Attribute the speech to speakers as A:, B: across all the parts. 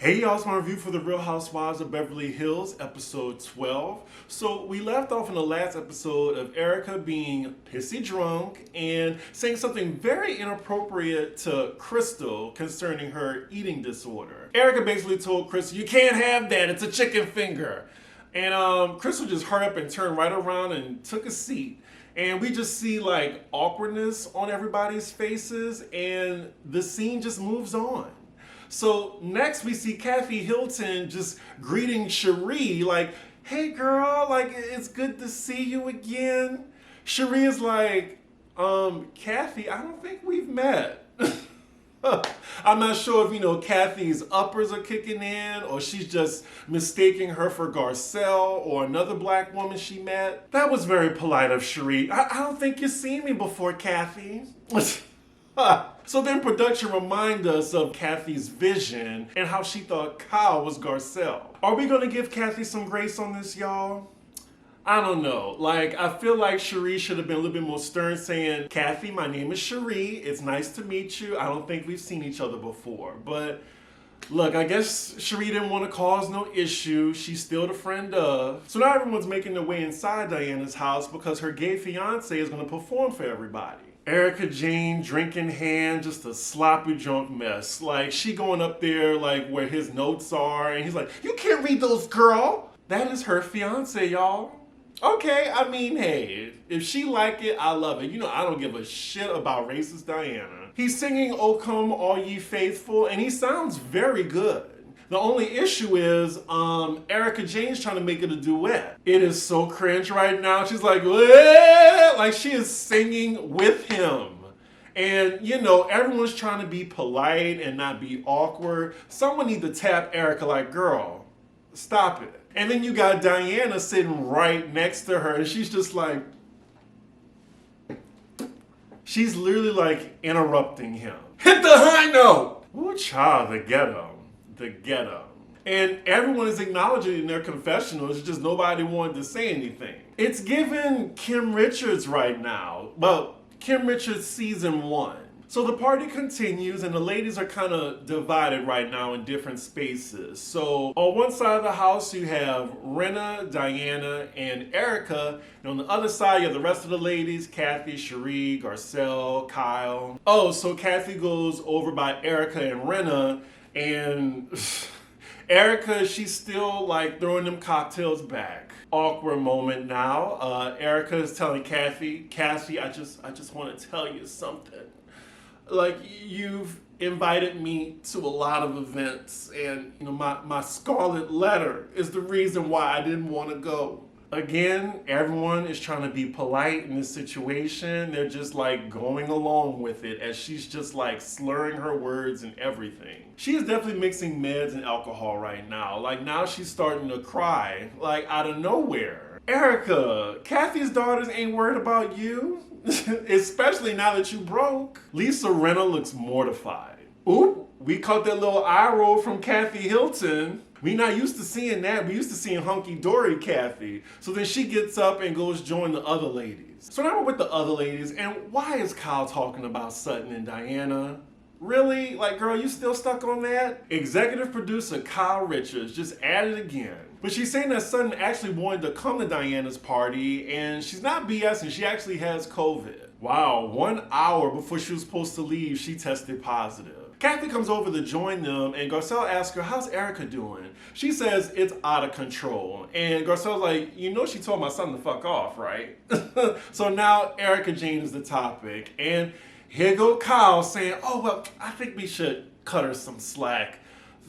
A: Hey y'all, it's my review for the Real Housewives of Beverly Hills, episode 12. So we left off in the last episode of Erica being pissy drunk and saying something very inappropriate to Crystal concerning her eating disorder. Erica basically told Crystal, "You can't have that, it's a chicken finger." And Crystal just hurried up and turned right around and took a seat. And we just see like awkwardness on everybody's faces and the scene just moves on. So next we see Kathy Hilton just greeting Cherie like, "Hey girl, like it's good to see you again." Cherie is like, Kathy, I don't think we've met." I'm not sure if, Kathy's uppers are kicking in or she's just mistaking her for Garcelle or another black woman she met. That was very polite of Cherie. I don't think you've seen me before, Kathy. So then production reminds us of Kathy's vision and how she thought Kyle was Garcelle. Are we gonna give Kathy some grace on this, y'all? I don't know. I feel like Cherie should have been a little bit more stern saying, "Kathy, my name is Cherie. It's nice to meet you. I don't think we've seen each other before." But look, I guess Cherie didn't want to cause no issue. She's still the friend of. So now everyone's making their way inside Diana's house because her gay fiance is going to perform for everybody. Erica Jane, drink in hand, just a sloppy drunk mess. She going up there where his notes are, and he's like, "You can't read those, girl." That is her fiance, y'all. Okay, I mean, hey, if she like it, I love it. I don't give a shit about racist Diana. He's singing "O Come All Ye Faithful," and he sounds very good. The only issue is Erica Jane's trying to make it a duet. It is so cringe right now. She's like, "Wah!" Like she is singing with him. And, everyone's trying to be polite and not be awkward. Someone need to tap Erica like, "Girl, stop it." And then you got Diana sitting right next to her and she's just like, she's literally interrupting him. "Hit the high note!" Ooh, child, the ghetto. The ghetto. And everyone is acknowledging in their confessionals, it's just nobody wanted to say anything. It's given Kim Richards right now. Well, Kim Richards season 1. So the party continues and the ladies are kind of divided right now in different spaces. So on one side of the house you have Rinna, Diana, and Erica. And on the other side you have the rest of the ladies, Kathy, Cherie, Garcelle, Kyle. Oh, so Kathy goes over by Erica and Rinna, and Erica, she's still throwing them cocktails back. Awkward moment now. Erica is telling Kathy, "Kathy, I just want to tell you something. You've invited me to a lot of events, and my scarlet letter is the reason why I didn't want to go." Again, everyone is trying to be polite in this situation. They're just going along with it as she's just slurring her words and everything. She is definitely mixing meds and alcohol right now. Now she's starting to cry, out of nowhere. Erica, Kathy's daughters ain't worried about you, especially now that you broke. Lisa Rinna looks mortified. Oop, we caught that little eye roll from Kathy Hilton. We not used to seeing that. We used to seeing hunky-dory Kathy. So then she gets up and goes join the other ladies. So now we're with the other ladies, and why is Kyle talking about Sutton and Diana? Really? Girl, you still stuck on that? Executive producer Kyle Richards just added again. But she's saying that Sutton actually wanted to come to Diana's party, and she's not BSing, she actually has COVID. Wow, 1 hour before she was supposed to leave, she tested positive. Kathy comes over to join them, and Garcelle asks her, "How's Erica doing?" She says it's out of control. And Garcelle's like, she told my son to fuck off, right? So now Erica Jane is the topic. And here go Kyle saying, "Oh, well, I think we should cut her some slack.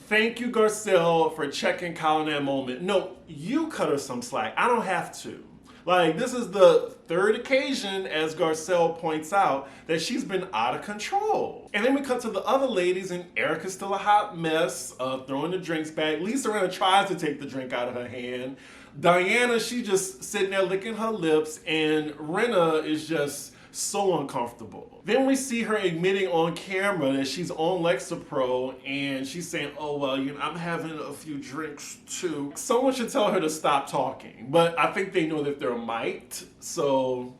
A: Thank you, Garcelle, for checking Kyle in that moment. No, you cut her some slack. I don't have to." This is the third occasion, as Garcelle points out, that she's been out of control. And then we cut to the other ladies, and Erica's still a hot mess, throwing the drinks back. Lisa Rinna tries to take the drink out of her hand. Diana, she just sitting there licking her lips, and Rinna is just so uncomfortable. Then we see her admitting on camera that she's on Lexapro, and she's saying, "Oh, well, I'm having a few drinks too." Someone should tell her to stop talking, but I think they know that they're mic'd. So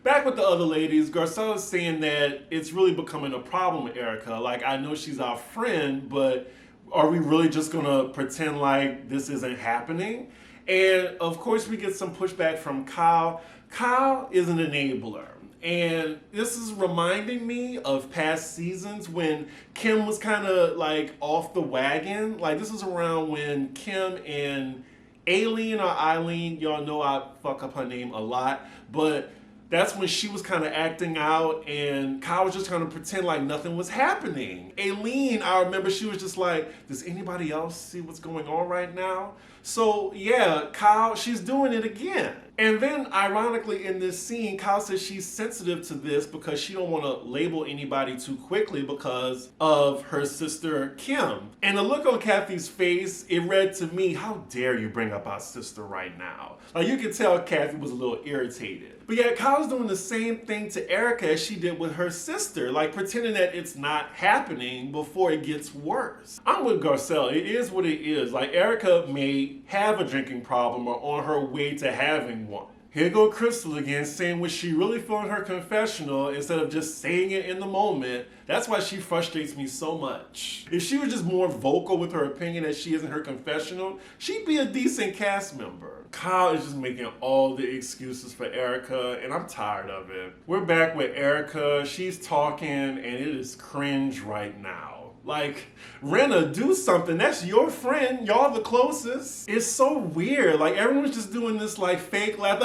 A: back with the other ladies, Garcelle is saying that it's really becoming a problem with Erica. I know she's our friend, but Are we really just gonna pretend like this isn't happening? And of course, we get some pushback from Kyle. Kyle is an enabler. And this is reminding me of past seasons when Kim was kind of like off the wagon. Like, this is around when Kim and Aileen or Eileen, y'all know I fuck up her name a lot, but that's when she was kind of acting out and Kyle was just trying to pretend like nothing was happening. Aileen, I remember she was just like, does anybody else see what's going on right now? So yeah, Kyle, she's doing it again. And then ironically in this scene, Kyle says she's sensitive to this because she don't want to label anybody too quickly because of her sister Kim. And the look on Kathy's face, it read to me, how dare you bring up our sister right now? Like, you could tell Kathy was a little irritated. But yeah, Kyle's doing the same thing to Erica as she did with her sister, like pretending that it's not happening before it gets worse. I'm with Garcelle. It is what it is. Like, Erica may have a drinking problem or on her way to having one. Here go Crystal again saying what she really felt in her confessional instead of just saying it in the moment. That's why she frustrates me so much. If she was just more vocal with her opinion as she is in her confessional, she'd be a decent cast member. Kyle is just making all the excuses for Erica, and I'm tired of it. We're back with Erica. She's talking, and it is cringe right now. Like, Renna, do something. That's your friend. Y'all the closest. It's so weird. Like, everyone's just doing this, like, fake laugh.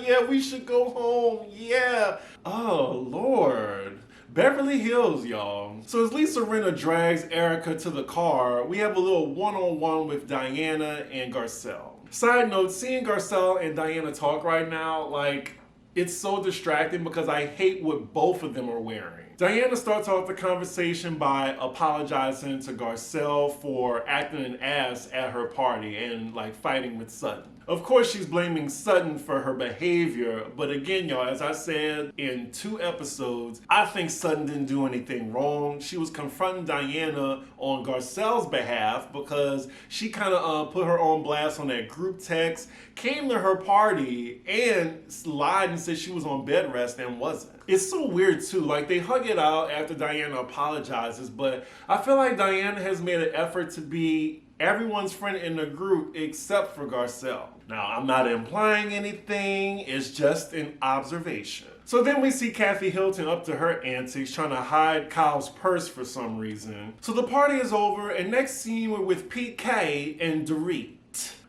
A: Yeah, we should go home. Yeah. Oh, Lord. Beverly Hills, y'all. So as Lisa Rinna drags Erica to the car, we have a little one-on-one with Diana and Garcelle. Side note, seeing Garcelle and Diana talk right now, like, it's so distracting because I hate what both of them are wearing. Diana starts off the conversation by apologizing to Garcelle for acting an ass at her party and like fighting with Sutton. Of course, she's blaming Sutton for her behavior, but again, y'all, as I said in 2 episodes, I think Sutton didn't do anything wrong. She was confronting Diana on Garcelle's behalf because she kind of put her on blast on that group text, came to her party, and lied and said she was on bed rest and wasn't. It's so weird too, like they hug it out after Diana apologizes, but I feel like Diana has made an effort to be everyone's friend in the group except for Garcelle. Now, I'm not implying anything, it's just an observation. So then we see Kathy Hilton up to her antics, trying to hide Kyle's purse for some reason. So the party is over, and next scene we're with PK and Dorit.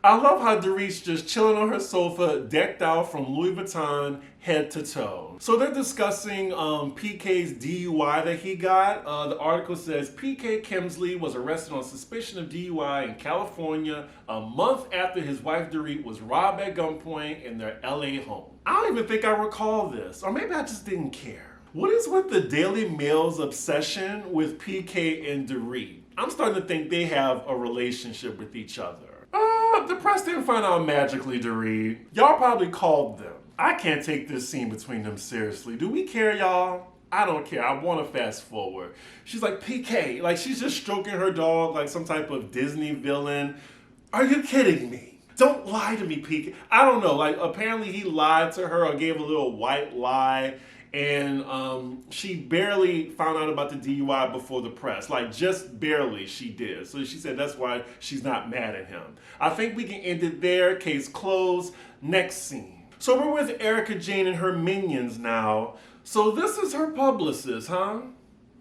A: I love how Dorit's just chilling on her sofa, decked out from Louis Vuitton head to toe. So they're discussing PK's DUI that he got. The article says PK Kemsley was arrested on suspicion of DUI in California a month after his wife Dorit was robbed at gunpoint in their LA home. I don't even think I recall this, or maybe I just didn't care. What is with the Daily Mail's obsession with PK and Dorit? I'm starting to think they have a relationship with each other. The press didn't find out magically, Dorit. Y'all probably called them. I can't take this scene between them seriously. Do we care, y'all? I don't care. I want to fast forward. She's like, PK, like she's just stroking her dog like some type of Disney villain. Are you kidding me? Don't lie to me, PK. I don't know. Like, apparently he lied to her or gave a little white lie. And she barely found out about the DUI before the press. Like, just barely she did. So she said that's why she's not mad at him. I think we can end it there. Case closed. Next scene. So we're with Erika Jayne and her minions now. So this is her publicist, huh?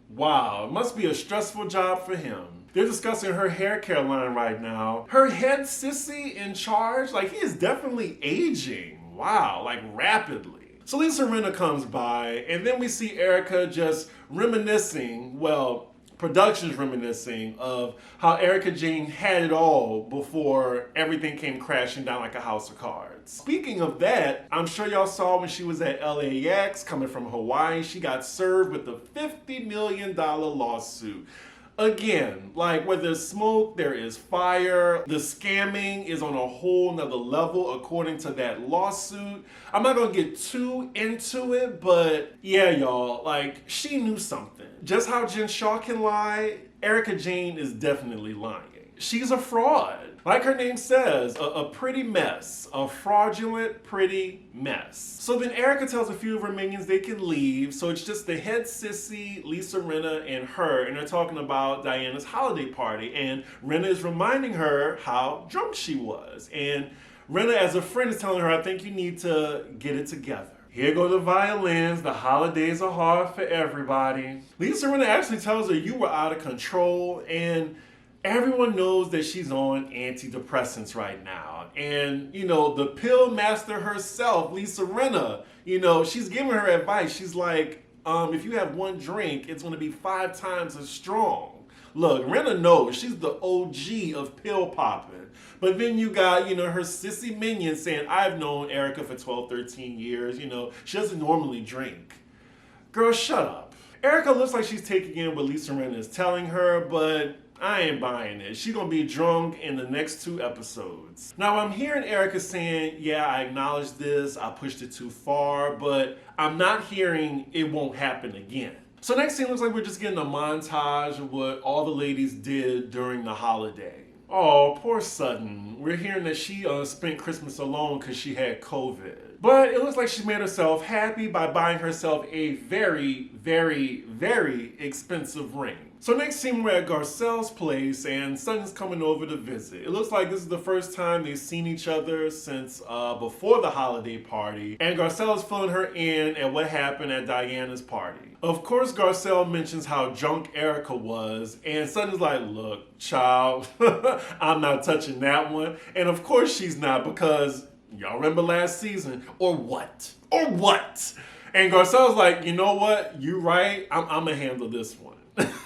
A: Wow, it must be a stressful job for him. They're discussing her hair care line right now. Her head sissy in charge, like he is definitely aging. Wow, like rapidly. So Lisa Rinna comes by, and then we see Erica just reminiscing, well, production's reminiscing of how Erika Jayne had it all before everything came crashing down like a house of cards. Speaking of that, I'm sure y'all saw when she was at LAX coming from Hawaii, she got served with a $50 million lawsuit. Again, like where there's smoke, there is fire. The scamming is on a whole nother level according to that lawsuit. I'm not gonna get too into it, but yeah, y'all, like she knew something. Just how Jen Shaw can lie, Erika Jayne is definitely lying. she's a fraud. Like her name says, a pretty mess. A fraudulent, pretty mess. So then Erica tells a few of her minions they can leave. So it's just the head sissy, Lisa Rinna, and her. And they're talking about Diana's holiday party. And Rinna is reminding her how drunk she was. And Rinna, as a friend, is telling her, I think you need to get it together. Here go the violins. The holidays are hard for everybody. Lisa Rinna actually tells her you were out of control, and everyone knows that she's on antidepressants right now. And, the pill master herself, Lisa Rinna, she's giving her advice. She's like, if you have one drink, it's going to be 5 times as strong. Look, Rinna knows she's the OG of pill popping. But then you got, her sissy minion saying, I've known Erica for 12, 13 years. She doesn't normally drink. Girl, shut up. Erica looks like she's taking in what Lisa Rinna is telling her, but I ain't buying it. She's gonna be drunk in the next 2 episodes. Now I'm hearing Erica saying, yeah, I acknowledge this, I pushed it too far, but I'm not hearing it won't happen again. So next scene looks like we're just getting a montage of what all the ladies did during the holiday. Oh, poor Sutton. We're hearing that she spent Christmas alone because she had COVID. But it looks like she made herself happy by buying herself a very, very, very expensive ring. So next scene, we're at Garcelle's place and Sutton's coming over to visit. It looks like this is the first time they've seen each other since before the holiday party. And Garcelle is filling her in at what happened at Diana's party. Of course, Garcelle mentions how drunk Erica was, and Sutton's like, look, child, I'm not touching that one. And of course she's not, because y'all remember last season, or what? Or what? And Garcelle's like, you know what? You right, I'm gonna handle this one.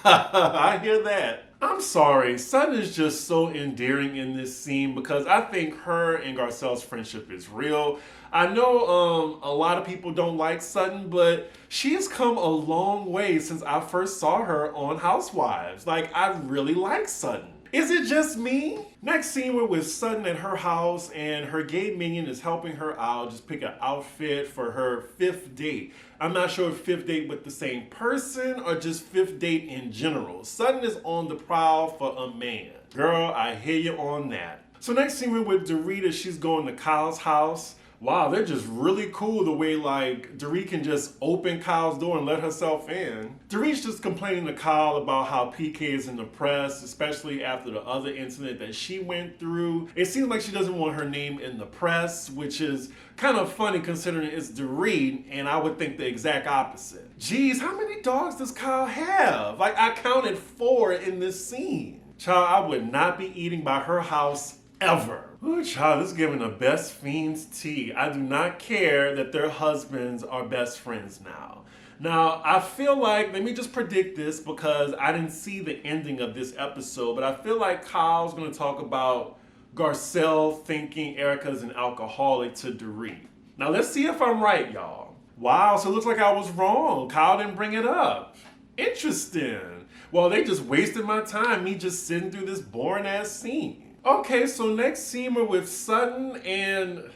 A: I hear that. I'm sorry, Sutton is just so endearing in this scene because I think her and Garcelle's friendship is real. I know a lot of people don't like Sutton, but she has come a long way since I first saw her on Housewives. Like, I really like Sutton. Is it just me? Next scene, we're with Sutton at her house, and her gay minion is helping her out, just pick an outfit for her 5th date. I'm not sure if 5th date with the same person or just 5th date in general. Sutton is on the prowl for a man. Girl, I hear you on that. So next scene, we're with Dorita. She's going to Kyle's house. Wow, they're just really cool the way, like, Dorit can just open Kyle's door and let herself in. Dorit's just complaining to Kyle about how PK is in the press, especially after the other incident that she went through. It seems like she doesn't want her name in the press, which is kind of funny considering it's Dorit, and I would think the exact opposite. Jeez, how many dogs does Kyle have? Like, I counted 4 in this scene. Child, I would not be eating by her house ever. Ooh, child, this is giving the best fiends tea. I do not care that their husbands are best friends now. Now, I feel like, let me just predict this because I didn't see the ending of this episode, but I feel like Kyle's going to talk about Garcelle thinking Erica's an alcoholic to Dorit. Now, let's see if I'm right, y'all. Wow, so it looks like I was wrong. Kyle didn't bring it up. Interesting. Well, they just wasted my time, me just sitting through this boring-ass scene. Okay, so next scene we're with Sutton, and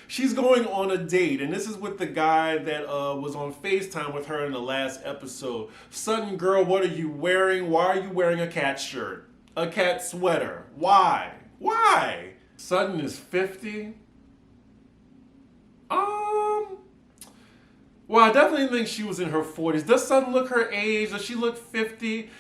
A: she's going on a date, and this is with the guy that was on FaceTime with her in the last episode. Sutton, girl, what are you wearing? Why are you wearing a cat shirt? A cat sweater? Why? Why? Sutton is 50? Well, I definitely think she was in her 40s. Does Sutton look her age? Does she look 50?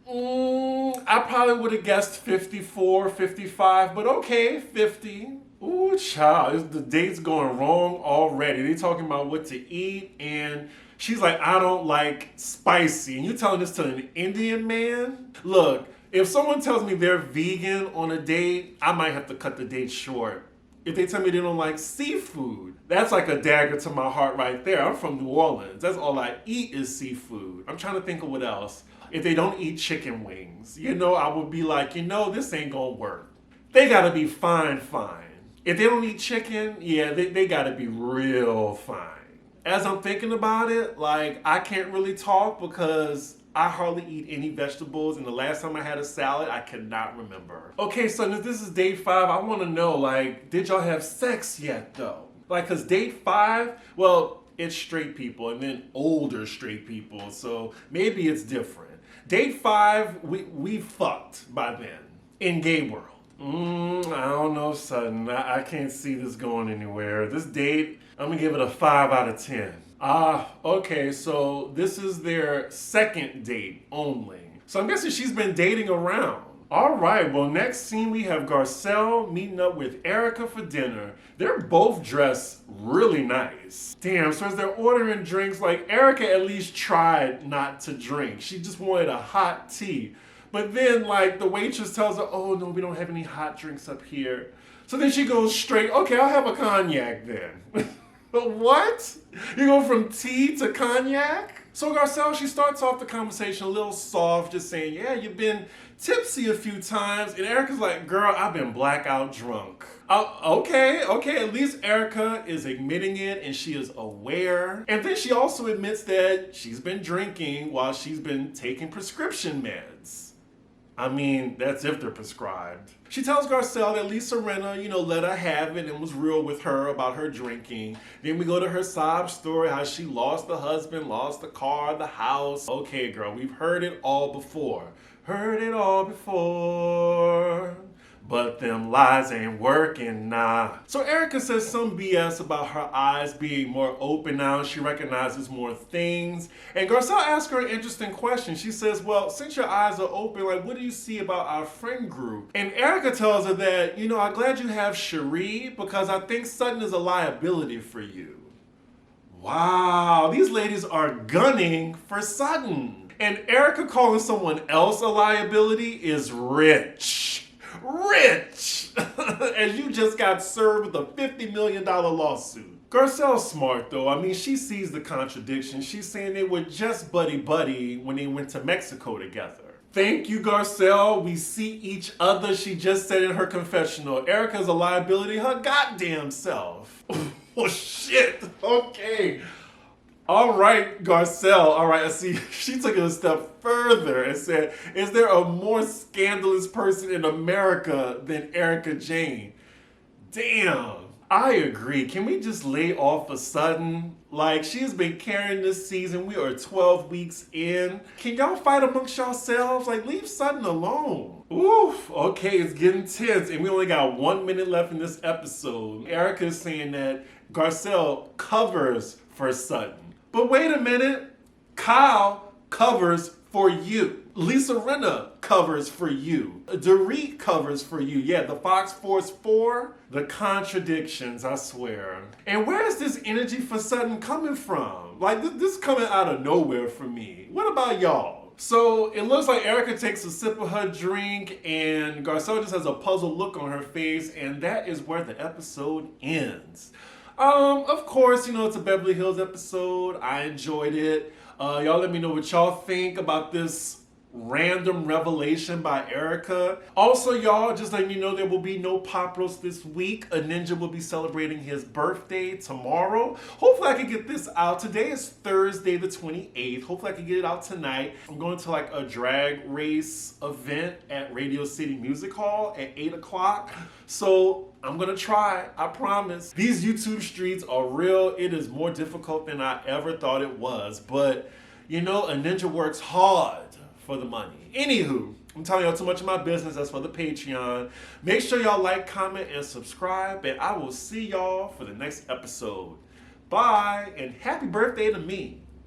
A: I probably would have guessed 54, 55, but okay, 50. Ooh, child, the date's going wrong already. They talking about what to eat, and she's like, I don't like spicy. And you telling this to an Indian man? Look, if someone tells me they're vegan on a date, I might have to cut the date short. If they tell me they don't like seafood, that's like a dagger to my heart right there. I'm from New Orleans. That's all I eat is seafood. I'm trying to think of what else. If they don't eat chicken wings, I would be like, this ain't gonna work. They gotta be fine. If they don't eat chicken, yeah, they gotta be real fine. As I'm thinking about it, like, I can't really talk because I hardly eat any vegetables, and the last time I had a salad, I cannot remember. Okay, so if this is date 5, I wanna know, like, did y'all have sex yet, though? Like, cause date 5, well, it's straight people, and then older straight people, so maybe it's different. Date 5, we fucked by then. in gay world? I don't know, Sutton. I can't see this going anywhere. This date, I'm gonna give it a 5 out of 10. Okay, so this is their second date only. So I'm guessing she's been dating around. All right, well, next scene we have Garcelle meeting up with Erica for dinner. They're both dressed really nice. Damn, so as they're ordering drinks, like Erica at least tried not to drink. She just wanted a hot tea. But then, like, the waitress tells her, oh, no, we don't have any hot drinks up here. So then she goes straight, okay, I'll have a cognac then. But what? You go from tea to cognac? So Garcelle, she starts off the conversation a little soft, just saying, yeah, you've been tipsy a few times. And Erica's like, girl, I've been blackout drunk. Okay, at least Erica is admitting it and she is aware. And then she also admits that she's been drinking while she's been taking prescription meds. I mean, that's if they're prescribed. She tells Garcelle that Lisa Rinna, let her have it and was real with her about her drinking. Then we go to her sob story, how she lost the husband, lost the car, the house. Okay, girl, we've heard it all before. Heard it all before. But them lies ain't working, nah. So Erica says some BS about her eyes being more open now. She recognizes more things. And Garcelle asks her an interesting question. She says, well, since your eyes are open, like, what do you see about our friend group? And Erica tells her that, I'm glad you have Cherie because I think Sutton is a liability for you. Wow, these ladies are gunning for Sutton. And Erica calling someone else a liability is rich. As you just got served with a $50 million lawsuit. Garcelle's smart though. I mean, she sees the contradiction. She's saying they were just buddy-buddy when they went to Mexico together. Thank you, Garcelle. We see each other. She just said in her confessional, Erica's a liability her goddamn self. Oh shit. Okay. All right, Garcelle. All right, I see. She took it a step further and said, is there a more scandalous person in America than Erica Jane? Damn. I agree. Can we just lay off a Sutton? Like, she's been carrying this season. We are 12 weeks in. Can y'all fight amongst yourselves? Like, leave Sutton alone. Oof. Okay, it's getting tense. And we only got 1 minute left in this episode. Erica is saying that Garcelle covers for Sutton. But wait a minute, Kyle covers for you. Lisa Rinna covers for you. Dorit covers for you. Yeah, the Fox Force 4, the contradictions, I swear. And where is this energy for Sutton coming from? Like, this is coming out of nowhere for me. What about y'all? So it looks like Erica takes a sip of her drink and Garcelle just has a puzzled look on her face, and that is where the episode ends. Of course, it's a Beverly Hills episode. I enjoyed it. Y'all let me know what y'all think about this random revelation by Erica. Also, y'all, just letting you know there will be no pop roast this week. A ninja will be celebrating his birthday tomorrow. Hopefully I can get this out. Today is Thursday the 28th. Hopefully I can get it out tonight. I'm going to like a drag race event at Radio City Music Hall at 8 o'clock. So I'm gonna try, I promise. These YouTube streets are real. It is more difficult than I ever thought it was. But, a ninja works hard for the money. Anywho, I'm telling y'all too much of my business. That's for the Patreon. Make sure y'all like, comment, and subscribe. And I will see y'all for the next episode. Bye, and happy birthday to me.